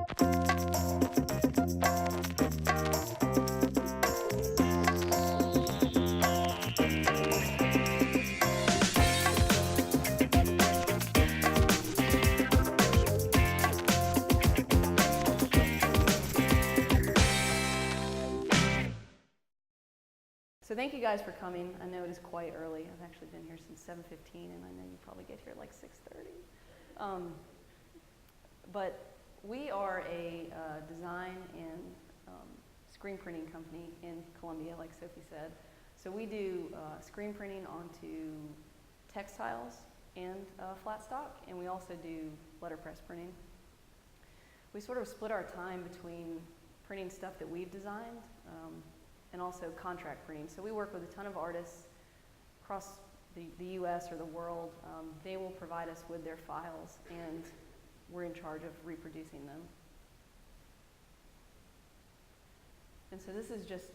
So thank you guys for coming. I know it is quite early. I've actually been here since 7:15, and I know you probably get here at like 6:30. But we are a design and screen printing company in Columbia, like Sophie said. So we do screen printing onto textiles and flat stock, and we also do letterpress printing. We sort of split our time between printing stuff that we've designed and also contract printing. So we work with a ton of artists across the US or the world. They will provide us with their files, and we're in charge of reproducing them. And so this is just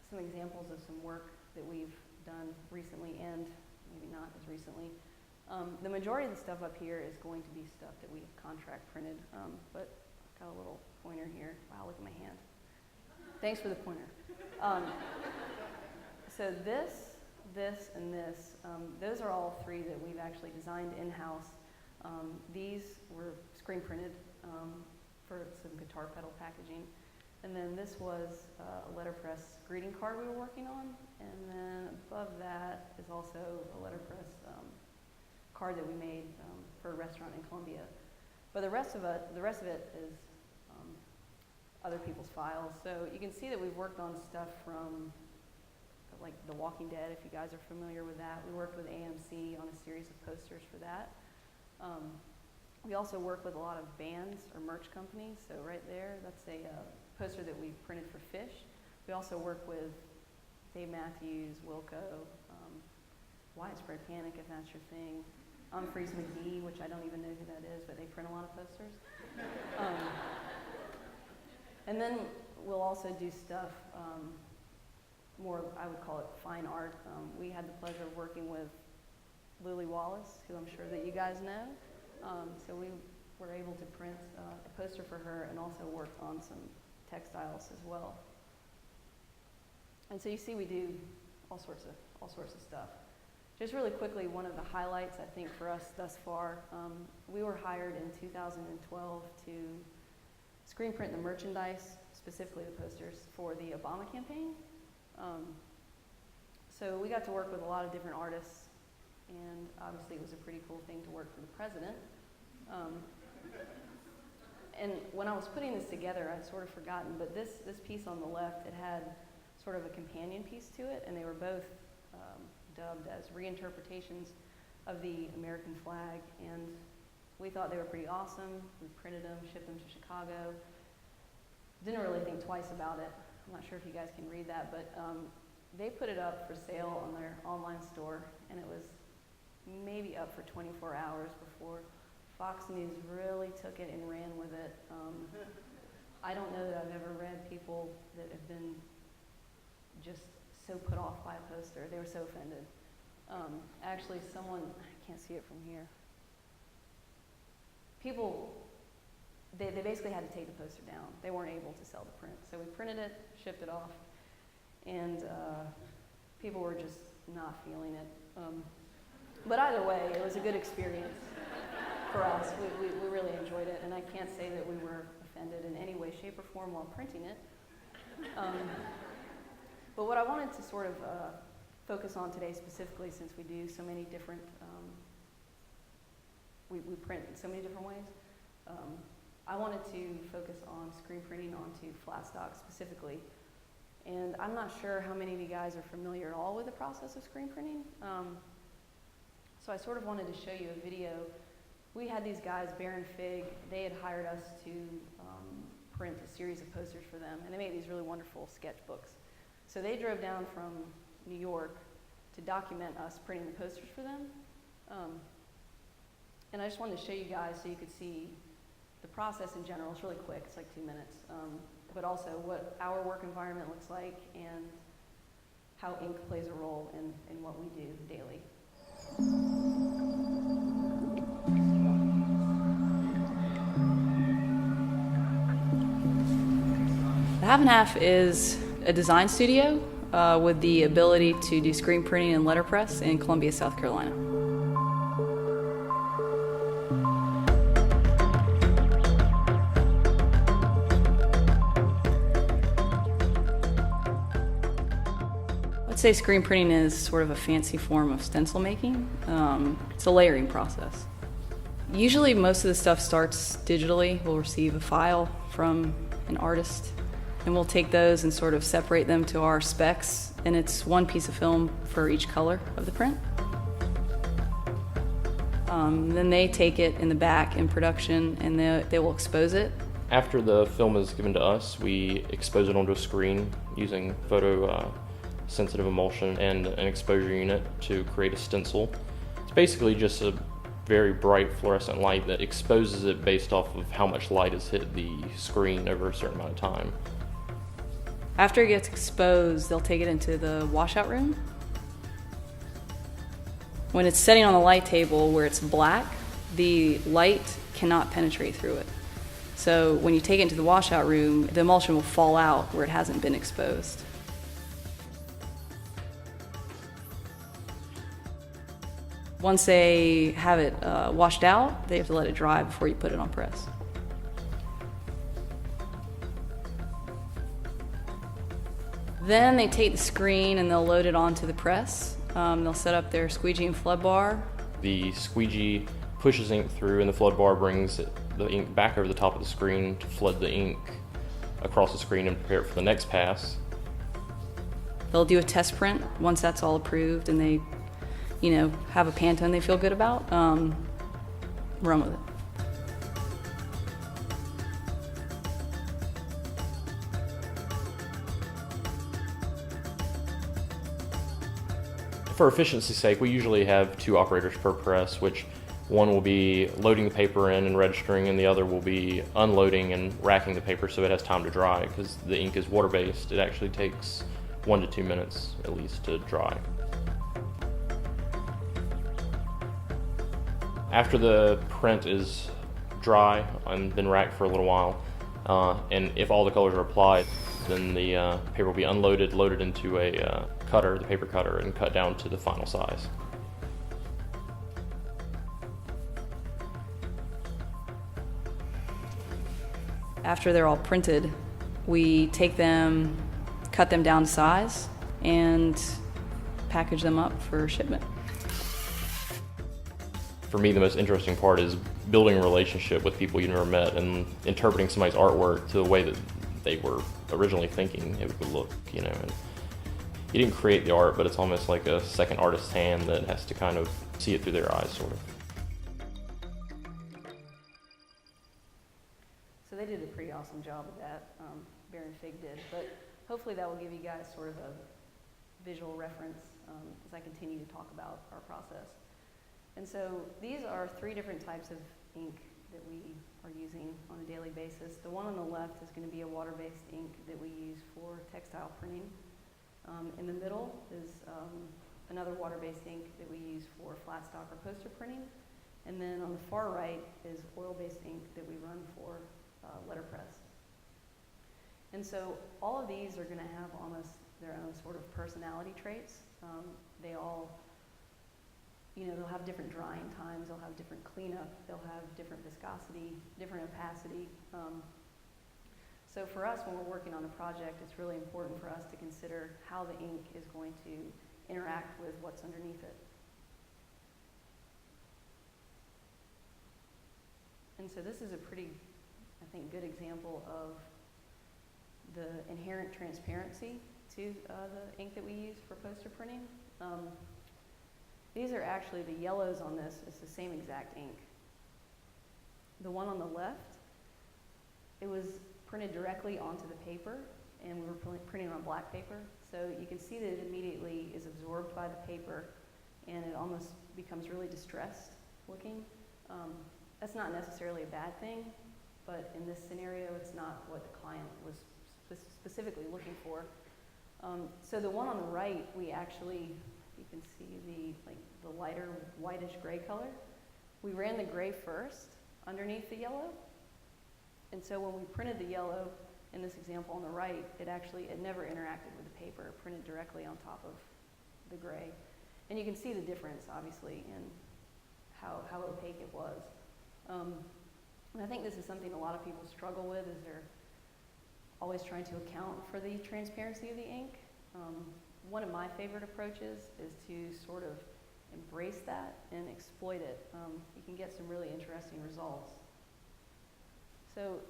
some examples of some work that we've done recently and maybe not as recently. The majority of the stuff up here is going to be stuff that we contract printed, but I've got a little pointer here. Wow, look at my hand. Thanks for the pointer. So this, and this, those are all three that we've actually designed in-house. These were screen printed for some guitar pedal packaging. And then this was a letterpress greeting card we were working on. And then above that is also a letterpress card that we made for a restaurant in Columbia. But the rest of it is other people's files. So you can see that we've worked on stuff from like The Walking Dead, if you guys are familiar with that. We worked with AMC on a series of posters for that. We also work with a lot of bands or merch companies. So right there, that's a poster that we printed for Fish. We also work with Dave Matthews, Wilco, Widespread Panic, if that's your thing. Humphreys McGee, which I don't even know who that is, but they print a lot of posters. And then we'll also do stuff more, I would call it fine art. We had the pleasure of working with Lily Wallace, who I'm sure that you guys know. So we were able to print a poster for her and also worked on some textiles as well. And so you see we do all sorts of stuff. Just really quickly, one of the highlights I think for us thus far, we were hired in 2012 to screen print the merchandise, specifically the posters, for the Obama campaign. So we got to work with a lot of different artists, and obviously it was a pretty cool thing to work for the president. And when I was putting this together, I'd sort of forgotten, but this piece on the left, it had sort of a companion piece to it, and they were both dubbed as reinterpretations of the American flag, and we thought they were pretty awesome. We printed them, shipped them to Chicago. Didn't really think twice about it. I'm not sure if you guys can read that, but they put it up for sale on their online store, and it was maybe up for 24 hours before Fox News really took it and ran with it. I don't know that I've ever read people that have been just so put off by a poster. They were so offended. Actually, someone, I can't see it from here. People, they basically had to take the poster down. They weren't able to sell the print. So we printed it, shipped it off, and people were just not feeling it. But either way, it was a good experience for us. We really enjoyed it, and I can't say that we were offended in any way, shape, or form while printing it. But what I wanted to sort of focus on today specifically, since we do so many different, we print in so many different ways, I wanted to focus on screen printing onto flat stock specifically. And I'm not sure how many of you guys are familiar at all with the process of screen printing. So I sort of wanted to show you a video. We had these guys, Bear and Fig, they had hired us to print a series of posters for them, and they made these really wonderful sketchbooks. So they drove down from New York to document us printing the posters for them. And I just wanted to show you guys so you could see the process in general. It's really quick, it's like 2 minutes. But also what our work environment looks like and how ink plays a role in what we do daily. Half and Half is a design studio with the ability to do screen printing and letterpress in Columbia, South Carolina. I'd say screen printing is sort of a fancy form of stencil making. It's a layering process. Usually most of the stuff starts digitally. We'll receive a file from an artist and we'll take those and sort of separate them to our specs, and it's one piece of film for each color of the print. Then they take it in the back in production and they will expose it. After the film is given to us, we expose it onto a screen using photo sensitive emulsion and an exposure unit to create a stencil. It's basically just a very bright fluorescent light that exposes it based off of how much light has hit the screen over a certain amount of time. After it gets exposed, they'll take it into the washout room. When it's setting on the light table where it's black, the light cannot penetrate through it. So when you take it into the washout room, the emulsion will fall out where it hasn't been exposed. Once they have it washed out, they have to let it dry before you put it on press. Then they take the screen and they'll load it onto the press. They'll set up their squeegee and flood bar. The squeegee pushes ink through and the flood bar brings the ink back over the top of the screen to flood the ink across the screen and prepare it for the next pass. They'll do a test print once that's all approved and they, have a Pantone they feel good about. Run with it. For efficiency's sake, we usually have 2 operators per press, which one will be loading the paper in and registering, and the other will be unloading and racking the paper so it has time to dry. Because the ink is water-based, it actually takes 1 to 2 minutes at least to dry. After the print is dry and been racked for a little while, and if all the colors are applied, then the paper will be unloaded, loaded into a cutter, the paper cutter, and cut down to the final size. After they're all printed, we take them, cut them down to size, and package them up for shipment. For me, the most interesting part is building a relationship with people you never met and interpreting somebody's artwork to the way that they were originally thinking it would look, and you didn't create the art, but it's almost like a second artist's hand that has to kind of see it through their eyes, sort of. So they did a pretty awesome job of that, Bear and Fig did, but hopefully that will give you guys sort of a visual reference as I continue to talk about our process. And so these are 3 different types of ink that we are using on a daily basis. The one on the left is going to be a water-based ink that we use for textile printing. In the middle is another water-based ink that we use for flat stock or poster printing. And then on the far right is oil-based ink that we run for letterpress. And so all of these are going to have almost their own sort of personality traits. They all, they'll have different drying times, they'll have different cleanup, they'll have different viscosity, different opacity. So for us, when we're working on a project, it's really important for us to consider how the ink is going to interact with what's underneath it. And so this is a pretty, I think, good example of the inherent transparency to the ink that we use for poster printing. These are actually, the yellows on this is the same exact ink. The one on the left, it was printed directly onto the paper, and we were printing on black paper. So you can see that it immediately is absorbed by the paper, and it almost becomes really distressed looking. That's not necessarily a bad thing, but in this scenario, it's not what the client was specifically looking for. So the one on the right, we actually, you can see the lighter whitish gray color. We ran the gray first underneath the yellow. And so when we printed the yellow, in this example on the right, it never interacted with the paper, it printed directly on top of the gray. And you can see the difference, obviously, in how opaque it was. And I think this is something a lot of people struggle with, is they're always trying to account for the transparency of the ink. One of my favorite approaches is to sort of embrace that and exploit it. You can get some really interesting results. So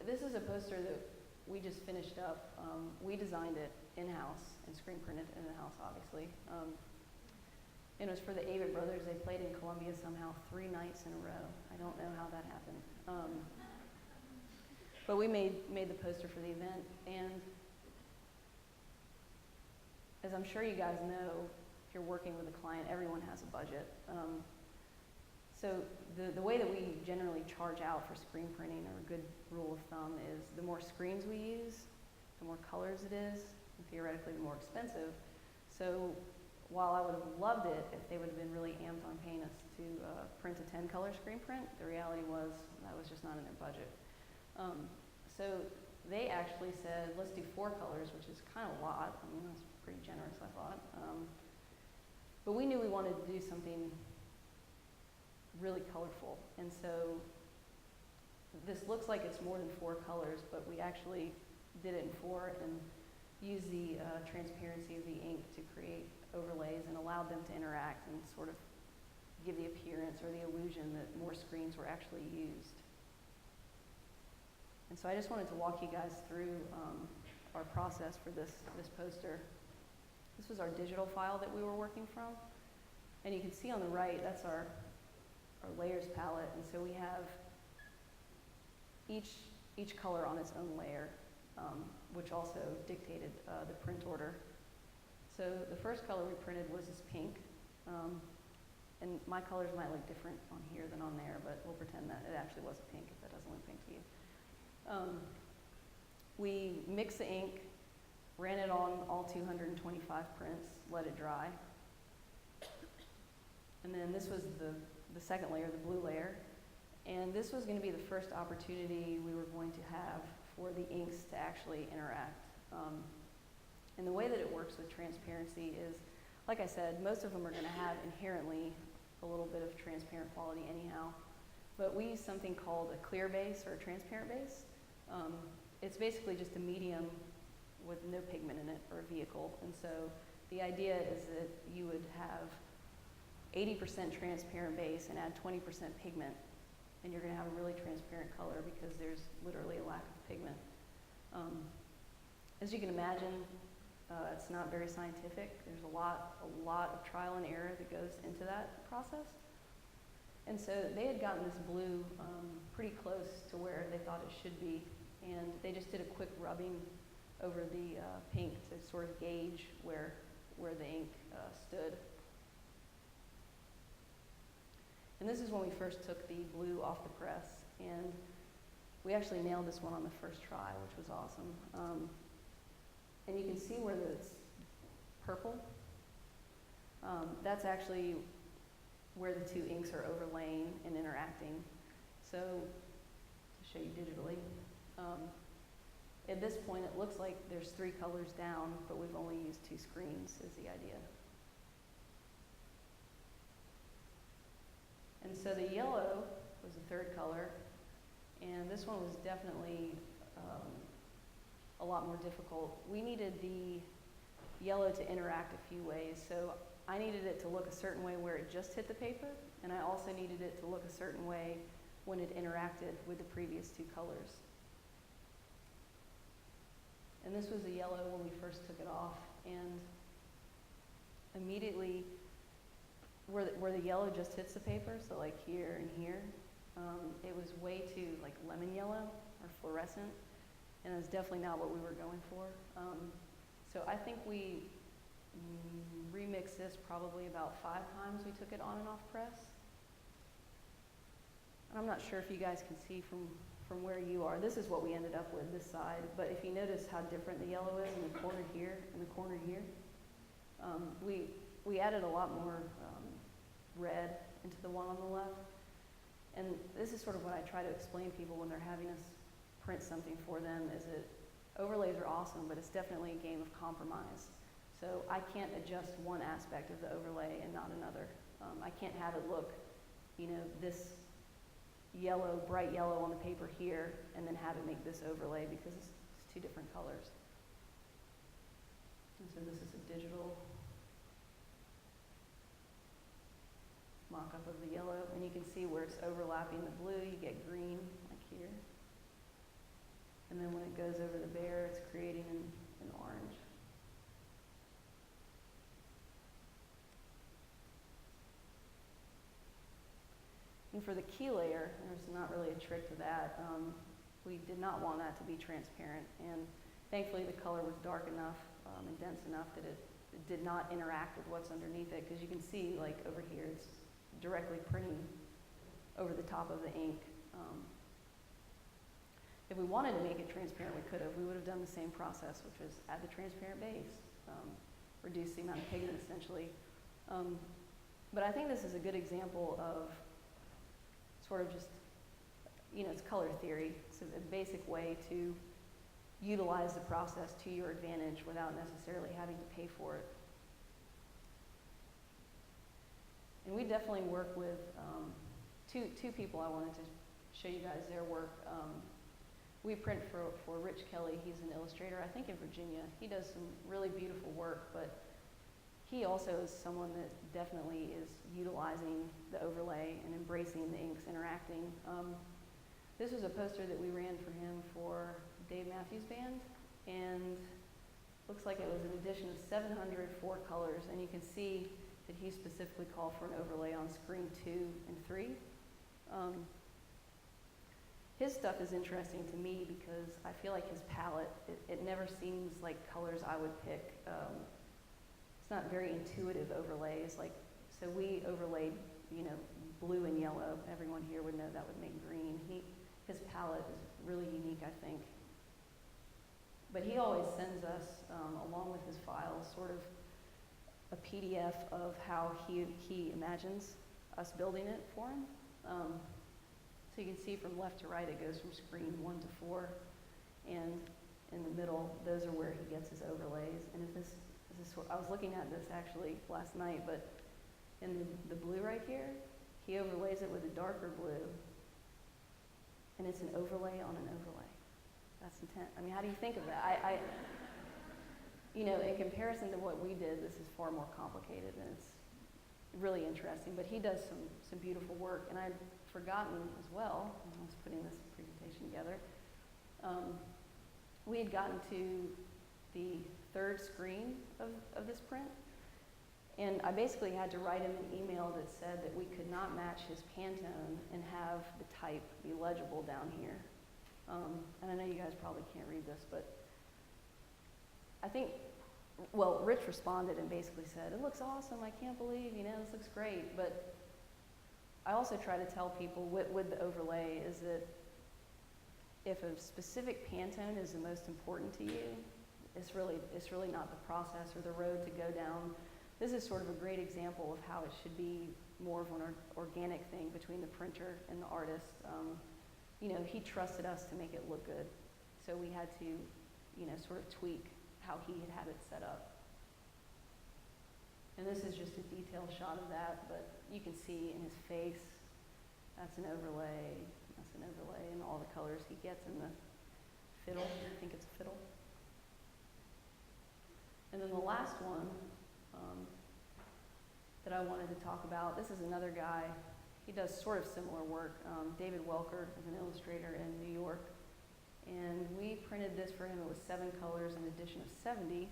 this is a poster that we just finished up. We designed it in-house and screen printed it in-house, obviously. And it was for the Avett Brothers. They played in Columbia somehow 3 nights in a row. I don't know how that happened. But we made the poster for the event, and as I'm sure you guys know, if you're working with a client, everyone has a budget. So the way that we generally charge out for screen printing, or a good rule of thumb, is the more screens we use, the more colors it is, and theoretically the more expensive. So while I would have loved it if they would have been really amped on paying us to print a 10-color screen print, the reality was that was just not in their budget. So they actually said, let's do 4 colors, which is kind of a lot. I mean, that's pretty generous, I thought. But we knew we wanted to do something really colorful. And so this looks like it's more than 4 colors, but we actually did it in 4 and used the transparency of the ink to create overlays and allowed them to interact and sort of give the appearance or the illusion that more screens were actually used. And so I just wanted to walk you guys through our process for this poster. This was our digital file that we were working from. And you can see on the right, that's our layers palette. And so we have each color on its own layer, which also dictated the print order. So the first color we printed was this pink. And my colors might look different on here than on there, but we'll pretend that it actually was a pink if that doesn't look pink to you. We mixed the ink, ran it on all 225 prints, let it dry. And then this was the second layer, the blue layer. And this was going to be the first opportunity we were going to have for the inks to actually interact. And the way that it works with transparency is, like I said, most of them are going to have inherently a little bit of transparent quality anyhow. But we use something called a clear base or a transparent base. It's basically just a medium with no pigment in it, or a vehicle. And so the idea is that you would have 80% transparent base and add 20% pigment, and you're going to have a really transparent color because there's literally a lack of pigment. As you can imagine, it's not very scientific. There's a lot of trial and error that goes into that process. And so they had gotten this blue pretty close to where they thought it should be, and they just did a quick rubbing over the pink to sort of gauge where the ink stood. And this is when we first took the blue off the press, and we actually nailed this one on the first try, which was awesome. And you can see where it's purple. That's actually where the 2 inks are overlaying and interacting. So, to show you digitally, at this point it looks like there's 3 colors down, but we've only used 2 screens is the idea. And so the yellow was the 3rd color, and this one was definitely a lot more difficult. We needed the yellow to interact a few ways. So I needed it to look a certain way where it just hit the paper, and I also needed it to look a certain way when it interacted with the previous 2 colors. And this was the yellow when we first took it off, and immediately where the yellow just hits the paper, so like here and here, it was way too like lemon yellow or fluorescent, and it's definitely not what we were going for. So I think we remixed this probably about 5 times we took it on and off press. And I'm not sure if you guys can see from where you are. This is what we ended up with, this side. But if you notice how different the yellow is in the corner here and the corner here, we added a lot more red into the one on the left. And this is sort of what I try to explain to people when they're having us print something for them is that overlays are awesome, but it's definitely a game of compromise. So I can't adjust one aspect of the overlay and not another. I can't have it look, you know, this yellow, bright yellow on the paper here, and then have it make this overlay because it's two different colors. And so this is a digital mock-up of the yellow, and you can see where it's overlapping the blue, you get green, like here. And then when it goes over the bear, it's creating an orange. And for the key layer, there's not really a trick to that. We did not want that to be transparent, and thankfully the color was dark enough and dense enough that it did not interact with what's underneath it, because you can see, like over here, it's directly printing over the top of the ink. If we wanted to make it transparent, we could have. We would have done the same process, which was add the transparent base, reduce the amount of pigment essentially. But I think this is a good example of sort of just, you know, it's color theory. It's a basic way to utilize the process to your advantage without necessarily having to pay for it. And we definitely work with two people I wanted to show you guys their work. We print for Rich Kelly. He's an illustrator, I think in Virginia. He does some really beautiful work, but he also is someone that definitely is utilizing the overlay and embracing the inks interacting. This was a poster that we ran for him for Dave Matthews Band, and looks like it was an edition of 704 colors, and you can see that he specifically called for an overlay on screen 2 and 3. His stuff is interesting to me because I feel like his palette, it never seems like colors I would pick. It's not very intuitive overlays. Like, so we overlaid, you know, blue and yellow. Everyone here would know that would make green. His palette is really unique, I think. But he always sends us, along with his files, sort of a PDF of how he imagines us building it for him. So you can see from left to right, it goes from screen 1 to 4, and in the middle, those are where he gets his overlays. And I was looking at this actually last night, but in the blue right here, he overlays it with a darker blue, and it's an overlay on an overlay. That's intense. I mean, how do you think of that? You know, in comparison to what we did, this is far more complicated, and it's really interesting. But he does some beautiful work, and I'd forgotten as well, when I was putting this presentation together, we had gotten to the third screen of this print, and I basically had to write him an email that said that we could not match his Pantone and have the type be legible down here. And I know you guys probably can't read this, but I think, well, Rich responded and basically said, it looks awesome, I can't believe, you know, this looks great. But I also try to tell people with the overlay is that if a specific Pantone is the most important to you, it's really not the process or the road to go down. This is sort of a great example of how it should be more of an organic thing between the printer and the artist. You know, he trusted us to make it look good, so we had to, you know, sort of tweak how he had it set up. And this is just a detailed shot of that, but you can see in his face, that's an overlay, and all the colors he gets in the fiddle. I think it's a fiddle. And then the last one that I wanted to talk about, this is another guy. He does sort of similar work. David Welker is an illustrator in New York. And we printed this for him. It was 7 colors, an edition of 70.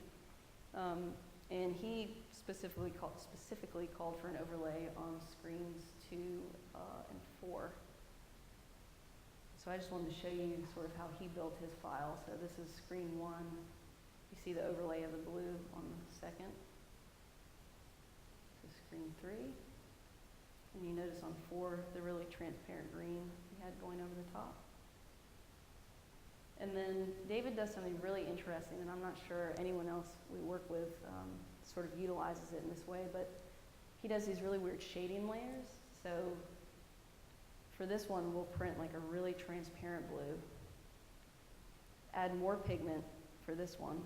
And he specifically called for an overlay on screens 2 and 4. So I just wanted to show you sort of how he built his file. So this is screen 1. You see the overlay of the blue on the second. This is screen 3. And you notice on 4, the really transparent green he had going over the top. And then David does something really interesting, and I'm not sure anyone else we work with sort of utilizes it in this way, but he does these really weird shading layers. So for this one, we'll print like a really transparent blue, add more pigment for this one.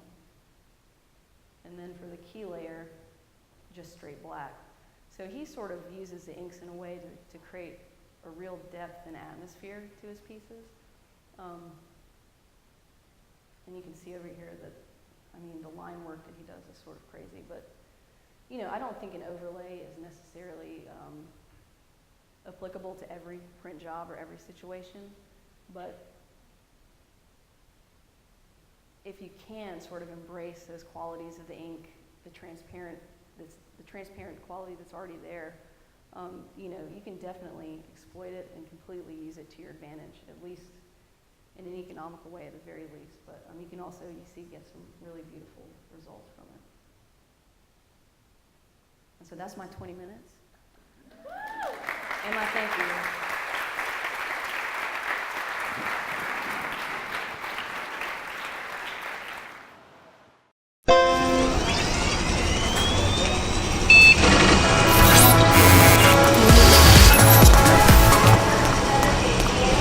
And then for the key layer, just straight black. So he sort of uses the inks in a way to create a real depth and atmosphere to his pieces. And you can see over here that, I mean, the line work that he does is sort of crazy, but, you know, I don't think an overlay is necessarily applicable to every print job or every situation, but if you can sort of embrace those qualities of the ink, the transparent quality that's already there, you know, you can definitely exploit it and completely use it to your advantage, at least in an economical way at the very least. But you can also, you see, get some really beautiful results from it. And so that's my 20 minutes. And my thank you.